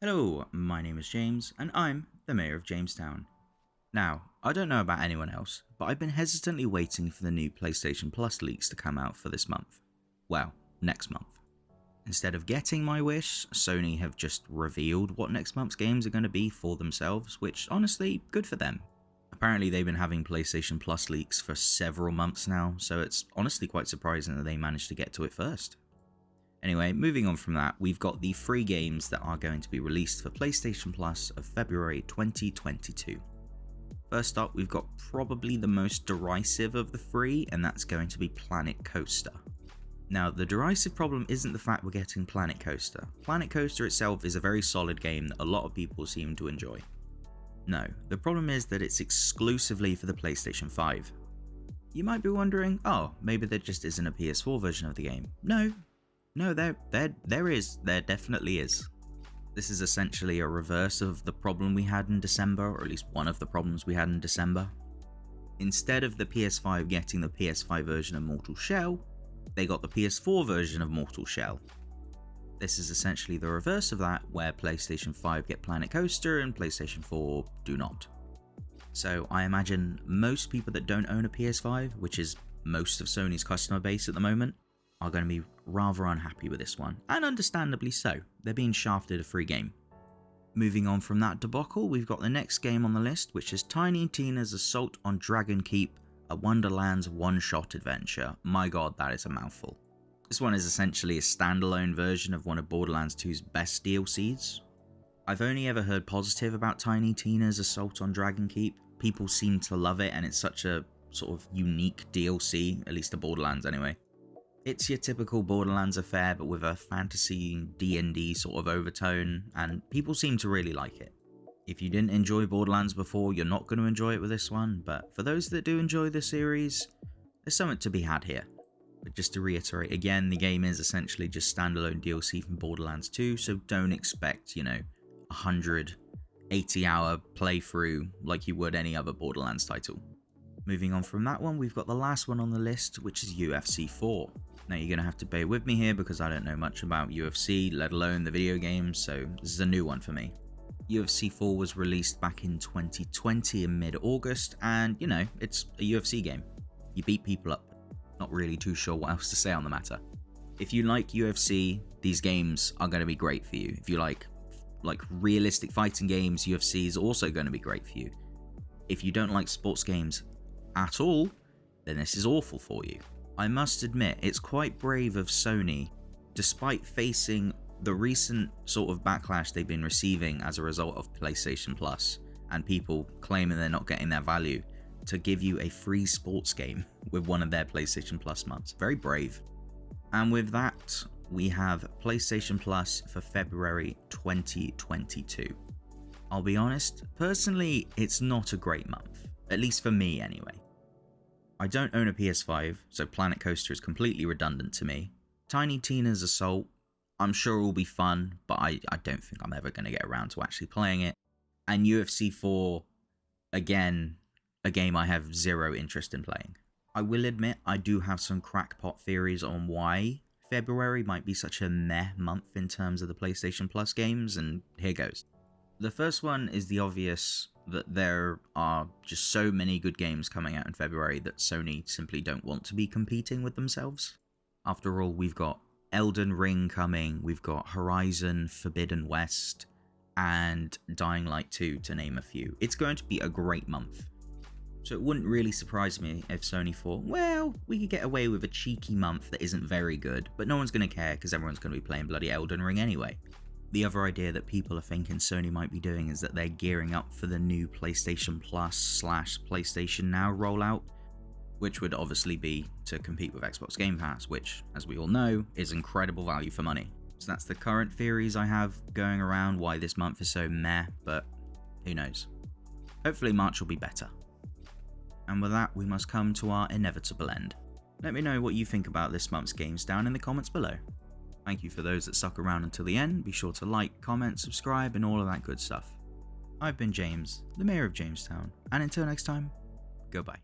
Hello, my name is James, and I'm the Mayor of Jamestown. Now, I don't know about anyone else, but I've been hesitantly waiting for the new PlayStation Plus leaks to come out for this month. Well, next month. Instead of getting my wish, Sony have just revealed what next month's games are going to be for themselves, which honestly, good for them. Apparently they've been having PlayStation Plus leaks for several months now, so it's honestly quite surprising that they managed to get to it first. Anyway, moving on from that, we've got the free games that are going to be released for PlayStation Plus of February 2022. First up, we've got probably the most derisive of the free, and that's going to be Planet Coaster. Now, the derisive problem isn't the fact we're getting Planet Coaster. Planet Coaster itself is a very solid game that a lot of people seem to enjoy. No, the problem is that it's exclusively for the PlayStation 5. You might be wondering, oh, maybe there just isn't a PS4 version of the game. No, there definitely is. This is essentially a reverse of the problem we had in December, or at least one of the problems we had in December. Instead of the PS5 getting the PS5 version of Mortal Shell, they got the PS4 version of Mortal Shell. This is essentially the reverse of that, where PlayStation 5 get Planet Coaster and PlayStation 4 do not. So I imagine most people that don't own a PS5, which is most of Sony's customer base at the moment, are going to be rather unhappy with this one, and understandably so. They're being shafted a free game. Moving on from that debacle, we've got the next game on the list, which is Tinytinas Assault on Dragon Keep, a Wonderlands one-shot adventure. My god, that is a mouthful. This one is essentially a standalone version of one of Borderlands 2's best DLCs. I've only ever heard positive about Tinytinas Assault on Dragon Keep. People seem to love it, and it's such a sort of unique DLC, at least to Borderlands anyway. It's your typical Borderlands affair, but with a fantasy D&D sort of overtone, and people seem to really like it. If you didn't enjoy Borderlands before, you're not going to enjoy it with this one, but for those that do enjoy the series, there's something to be had here. But just to reiterate again, the game is essentially just standalone DLC from Borderlands 2, so don't expect, 180-hour playthrough like you would any other Borderlands title. Moving on from that one, we've got the last one on the list, which is UFC 4. Now you're going to have to bear with me here because I don't know much about UFC, let alone the video game, so this is a new one for me. UFC 4 was released back in 2020 in mid-August, and it's a UFC game. You beat people up. Not really too sure what else to say on the matter. If you like UFC, these games are going to be great for you. If you like realistic fighting games, UFC is also going to be great for you. If you don't like sports games at all, then this is awful for you. I must admit, it's quite brave of Sony, despite facing the recent sort of backlash they've been receiving as a result of PlayStation Plus, and people claiming they're not getting their value, to give you a free sports game with one of their PlayStation Plus months. Very brave. And with that, we have PlayStation Plus for February 2022. I'll be honest, personally, it's not a great month. At least for me, anyway. I don't own a PS5, so Planet Coaster is completely redundant to me. Tinytinas Assault, I'm sure will be fun, but I don't think I'm ever going to get around to actually playing it. And UFC 4, again, a game I have zero interest in playing. I will admit, I do have some crackpot theories on why February might be such a meh month in terms of the PlayStation Plus games, and here goes. The first one is the obvious that there are just so many good games coming out in February that Sony simply don't want to be competing with themselves. After all, we've got Elden Ring coming, we've got Horizon Forbidden West, and Dying Light 2 to name a few. It's going to be a great month. So it wouldn't really surprise me if Sony thought, well, we could get away with a cheeky month that isn't very good, but no one's going to care because everyone's going to be playing bloody Elden Ring anyway. The other idea that people are thinking Sony might be doing is that they're gearing up for the new PlayStation Plus / PlayStation Now rollout, which would obviously be to compete with Xbox Game Pass, which, as we all know, is incredible value for money. So that's the current theories I have going around why this month is so meh, but who knows. Hopefully March will be better. And with that, we must come to our inevitable end. Let me know what you think about this month's games down in the comments below. Thank you for those that stuck around until the end. Be sure to like, comment, subscribe, and all of that good stuff. I've been James, the Mayor of Jamestown, and until next time, goodbye.